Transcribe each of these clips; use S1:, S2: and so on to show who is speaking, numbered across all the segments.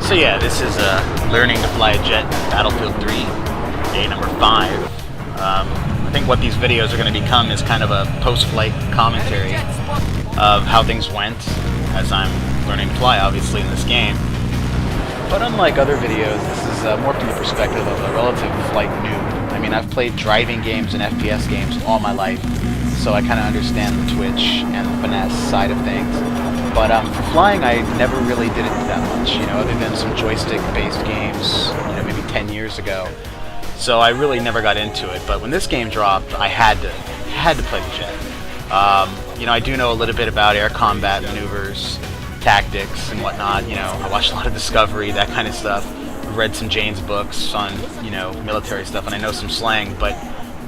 S1: So yeah, this is learning to fly a jet, Battlefield 3, day number 5. I think what these videos are going to become is kind of a post-flight commentary of how things went as I'm learning to fly, obviously, in this game. But unlike other videos, this is more from the perspective of a relative flight noob. I mean, I've played driving games and FPS games all my life, so I kind of understand the twitch and the finesse side of things. But for flying, I never really did it that much, you know, other than some joystick-based games, you know, maybe 10 years ago. So I really never got into it. But when this game dropped, I had to play the jet. You know, I do know a little bit about air combat maneuvers, tactics, and whatnot. You know, I watched a lot of Discovery, that kind of stuff. I've read some Jane's books on, you know, military stuff, and I know some slang. But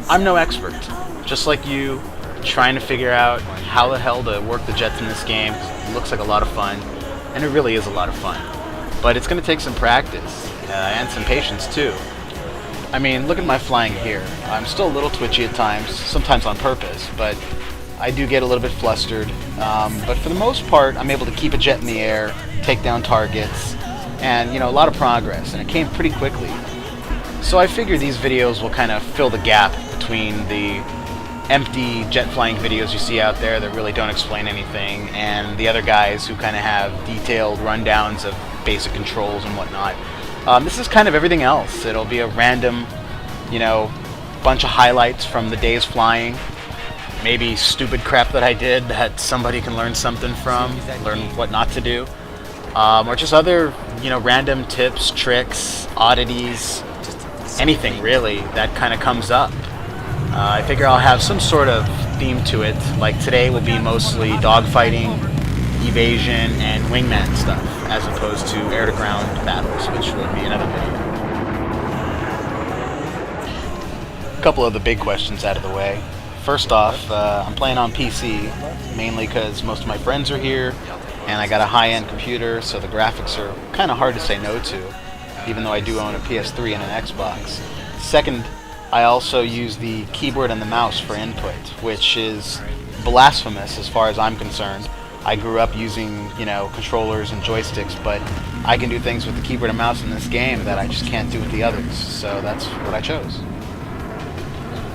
S1: I'm no expert. Just like you, trying to figure out how the hell to work the jets in this game. It looks like a lot of fun, and it really is a lot of fun. But it's going to take some practice and some patience too. I mean, look at my flying here. I'm still a little twitchy at times, sometimes on purpose, but I do get a little bit flustered. But for the most part, I'm able to keep a jet in the air, take down targets, and, you know, a lot of progress, and it came pretty quickly. So I figure these videos will kind of fill the gap between the empty jet flying videos you see out there that really don't explain anything, and the other guys who kind of have detailed rundowns of basic controls and whatnot. This is kind of everything else. It'll be a random, you know, bunch of highlights from the day's flying. Maybe stupid crap that I did that somebody can learn something from, learn what not to do. Or just other, you know, random tips, tricks, oddities, anything really that kind of comes up. I figure I'll have some sort of theme to it, like today will be mostly dogfighting, evasion, and wingman stuff, as opposed to air-to-ground battles, which will be another video. A couple of the big questions out of the way. First off, I'm playing on PC, mainly because most of my friends are here, and I got a high-end computer, so the graphics are kind of hard to say no to, even though I do own a PS3 and an Xbox. Second, I also use the keyboard and the mouse for input, which is blasphemous as far as I'm concerned. I grew up using, you know, controllers and joysticks, but I can do things with the keyboard and mouse in this game that I just can't do with the others, so that's what I chose.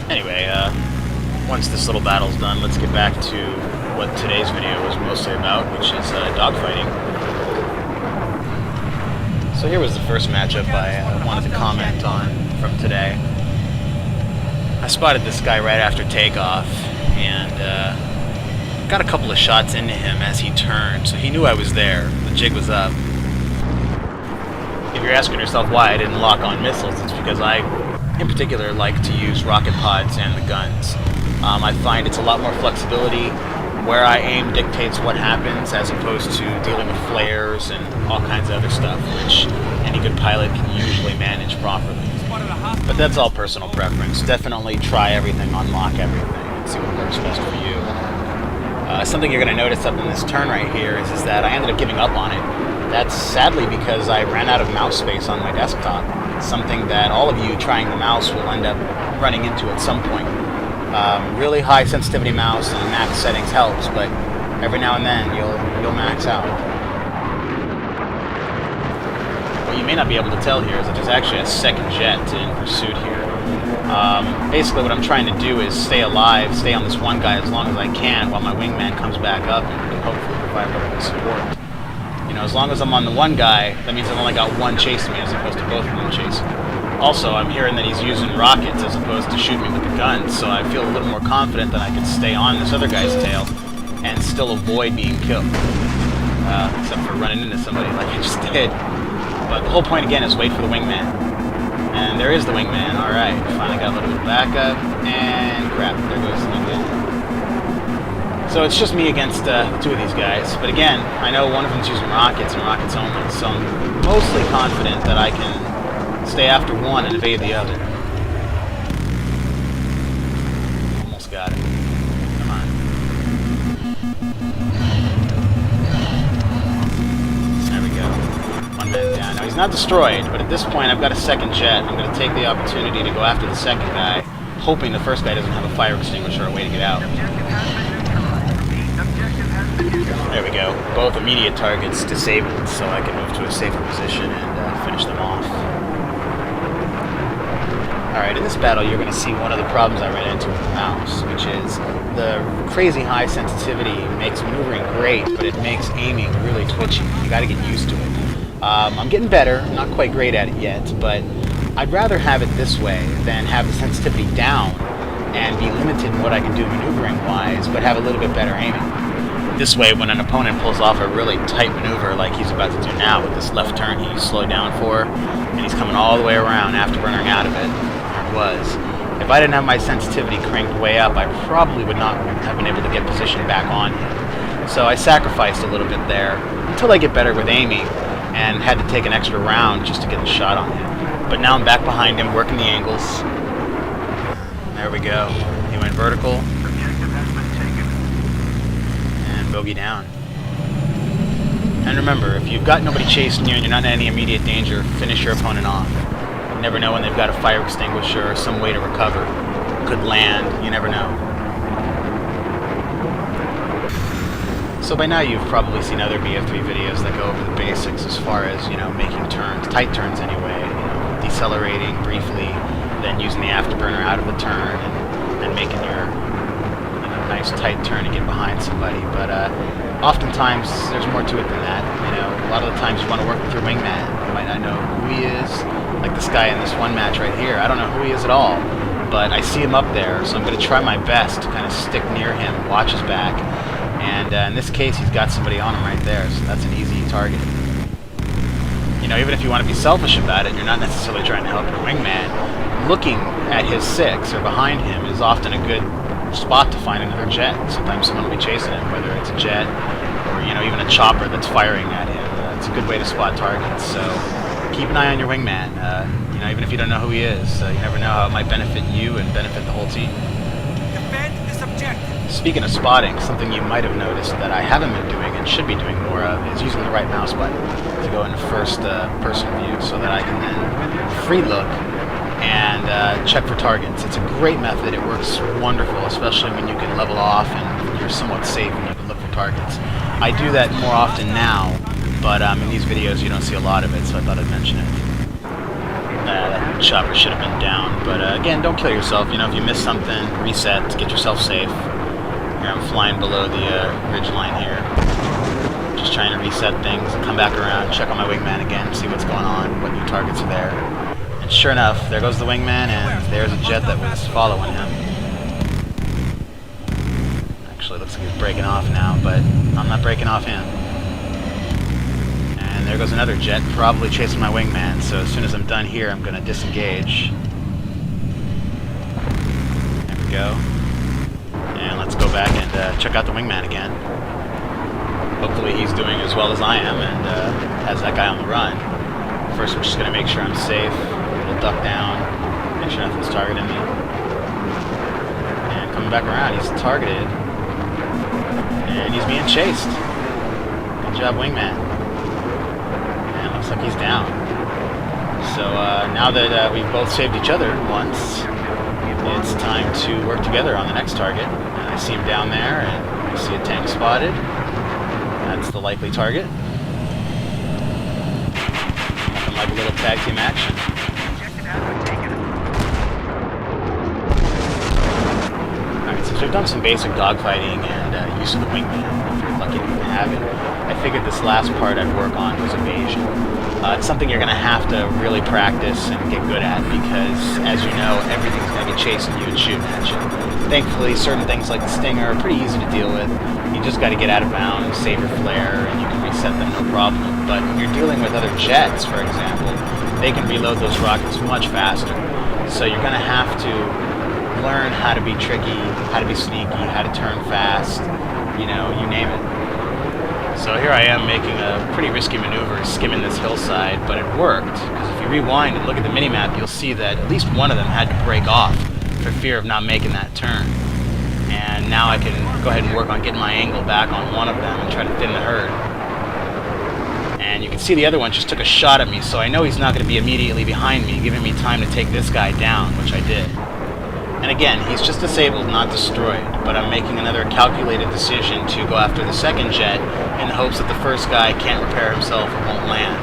S1: Anyway, once this little battle's done, let's get back to what today's video was mostly about, which is dogfighting. So here was the first matchup I wanted to comment on from today. I spotted this guy right after takeoff, and got a couple of shots into him as he turned, so he knew I was there. The jig was up. If you're asking yourself why I didn't lock on missiles, it's because I, in particular, like to use rocket pods and the guns. I find it's a lot more flexibility. Where I aim dictates what happens, as opposed to dealing with flares and all kinds of other stuff, which any good pilot can usually manage properly. But that's all personal preference. Definitely try everything, unlock everything, and see what works best for you. Something you're going to notice up in this turn right here is that I ended up giving up on it. That's sadly because I ran out of mouse space on my desktop. It's something that all of you trying the mouse will end up running into at some point. Really high sensitivity mouse and max settings helps, but every now and then you'll max out. What you may not be able to tell here is that there's actually a second jet in pursuit here. Basically what I'm trying to do is stay alive, stay on this one guy as long as I can while my wingman comes back up and hopefully provide a little bit of support. You know, as long as I'm on the one guy, that means I've only got one chasing me as opposed to both of them chasing me. Also, I'm hearing that he's using rockets as opposed to shooting me with the guns, so I feel a little more confident that I can stay on this other guy's tail and still avoid being killed. Except for running into somebody like I just did. But the whole point again is wait for the wingman. And there is the wingman, alright. Finally got a little bit of backup, and crap, there goes the wingman. So it's just me against two of these guys. But again, I know one of them's using rockets and rockets only, so I'm mostly confident that I can stay after one and evade the other. Almost got it. Come on. There we go. One man down. Now he's not destroyed, but at this point I've got a second jet. I'm going to take the opportunity to go after the second guy, hoping the first guy doesn't have a fire extinguisher or a way to get out. There we go. Both immediate targets disabled, so I can move to a safer position and finish them off. Alright, in this battle you're going to see one of the problems I ran into with the mouse, which is the crazy high sensitivity makes maneuvering great, but it makes aiming really twitchy. You got to get used to it. I'm getting better, I'm not quite great at it yet, but I'd rather have it this way than have the sensitivity down and be limited in what I can do maneuvering-wise, but have a little bit better aiming. This way, when an opponent pulls off a really tight maneuver like he's about to do now with this left turn he slowed down for, and he's coming all the way around after burning out of it, if I didn't have my sensitivity cranked way up, I probably would not have been able to get positioned back on him. So I sacrificed a little bit there until I get better with aiming, and had to take an extra round just to get a shot on him. But now I'm back behind him, working the angles. There we go. He went vertical. And bogey down. And remember, if you've got nobody chasing you and you're not in any immediate danger, finish your opponent off. You never know when they've got a fire extinguisher or some way to recover. Could land, you never know. So by now you've probably seen other BF3 videos that go over the basics as far as, making turns, tight turns anyway, decelerating briefly, then using the afterburner out of the turn, and making your nice tight turn to get behind somebody. But oftentimes there's more to it than that. A lot of the times you want to work with your wingman. You might not know who he is. Like this guy in this one match right here, I don't know who he is at all, but I see him up there, so I'm going to try my best to kind of stick near him, watch his back, and in this case he's got somebody on him right there, so that's an easy target. Even if you want to be selfish about it, you're not necessarily trying to help your wingman, looking at his 6 or behind him is often a good spot to find another jet. Sometimes someone will be chasing him, whether it's a jet or even a chopper that's firing at him. It's a good way to spot targets, so keep an eye on your wingman, even if you don't know who he is. You never know how it might benefit you and benefit the whole team.
S2: Defend this objective.
S1: Speaking of spotting, something you might have noticed that I haven't been doing and should be doing more of is using the right mouse button to go into first person view so that I can then free look and check for targets. It's a great method. It works wonderful, especially when you can level off and you're somewhat safe and you can look for targets. I do that more often now, but in these videos you don't see a lot of it, so I thought I'd mention it. That chopper should have been down, but again, don't kill yourself. If you miss something, reset to get yourself safe. Here I'm flying below the ridge line here. Just trying to reset things, come back around, check on my wingman again, see what's going on, what new targets are there. And sure enough, there goes the wingman, and there's a jet that was following him. Actually, looks like he's breaking off now, but I'm not breaking off him. And there goes another jet, probably chasing my wingman, so as soon as I'm done here, I'm going to disengage. There we go. And let's go back and check out the wingman again. Hopefully he's doing as well as I am and has that guy on the run. First, I'm just going to make sure I'm safe. A little duck down, make sure nothing's targeting me. And coming back around, he's targeted. And he's being chased. Good job, wingman. Looks like he's down. So now that we've both saved each other once, it's time to work together on the next target. And I see him down there, and I see a tank spotted. That's the likely target. Nothing like a little tag team action. Alright, since we've done some basic dogfighting and use of the wingman, if you're lucky to have it, I figured this last part I'd work on was evasion. It's something you're going to have to really practice and get good at because, as you know, everything's going to be chasing you and shooting at you. Thankfully, certain things like the Stinger are pretty easy to deal with. You just got to get out of bounds, save your flare, and you can reset them no problem. But when you're dealing with other jets, for example, they can reload those rockets much faster. So you're going to have to learn how to be tricky, how to be sneaky, how to turn fast, you name it. So here I am making a pretty risky maneuver, skimming this hillside, but it worked, because if you rewind and look at the minimap, you'll see that at least one of them had to break off for fear of not making that turn. And now I can go ahead and work on getting my angle back on one of them and try to thin the herd. And you can see the other one just took a shot at me, so I know he's not going to be immediately behind me, giving me time to take this guy down, which I did. And again, he's just disabled, not destroyed, but I'm making another calculated decision to go after the second jet in the hopes that the first guy can't repair himself or won't land.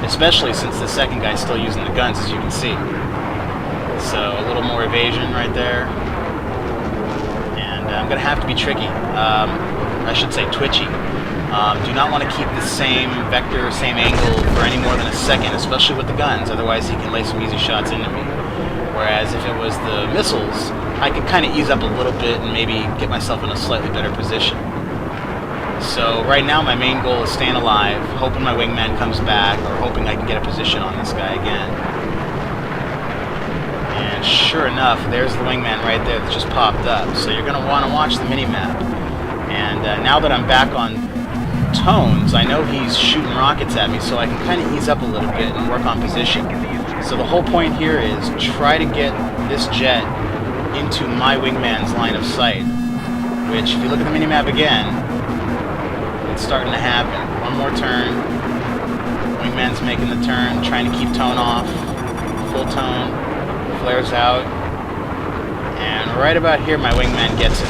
S1: Especially since the second guy's still using the guns, as you can see. So a little more evasion right there. And I'm going to have to be tricky. I should say twitchy. Do not want to keep the same vector, same angle for any more than a second, especially with the guns, otherwise he can lay some easy shots into me. Whereas if it was the missiles, I could kind of ease up a little bit and maybe get myself in a slightly better position. So right now my main goal is staying alive, hoping my wingman comes back, or hoping I can get a position on this guy again. And sure enough, there's the wingman right there that just popped up. So you're going to want to watch the mini-map. And now that I'm back on tones, I know he's shooting rockets at me, so I can kind of ease up a little bit and work on position. So the whole point here is try to get this jet into my wingman's line of sight, which if you look at the minimap again, it's starting to happen. One more turn, wingman's making the turn, trying to keep tone off, full tone, flares out, and right about here my wingman gets it.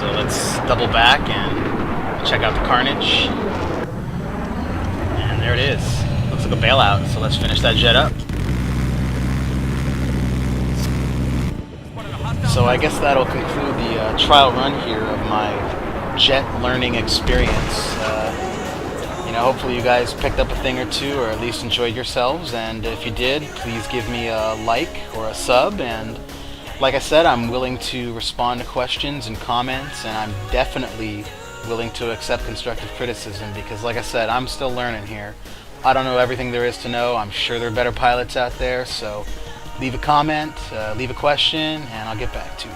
S1: So let's double back and check out the carnage. And there it is. Looks like a bailout, so let's finish that jet up. So I guess that'll conclude the trial run here of my jet learning experience. You know, hopefully you guys picked up a thing or two, or at least enjoyed yourselves, and if you did, please give me a like or a sub, and like I said, I'm willing to respond to questions and comments, and I'm definitely willing to accept constructive criticism, because like I said, I'm still learning here. I don't know everything there is to know. I'm sure there are better pilots out there, so leave a comment, leave a question, and I'll get back to you.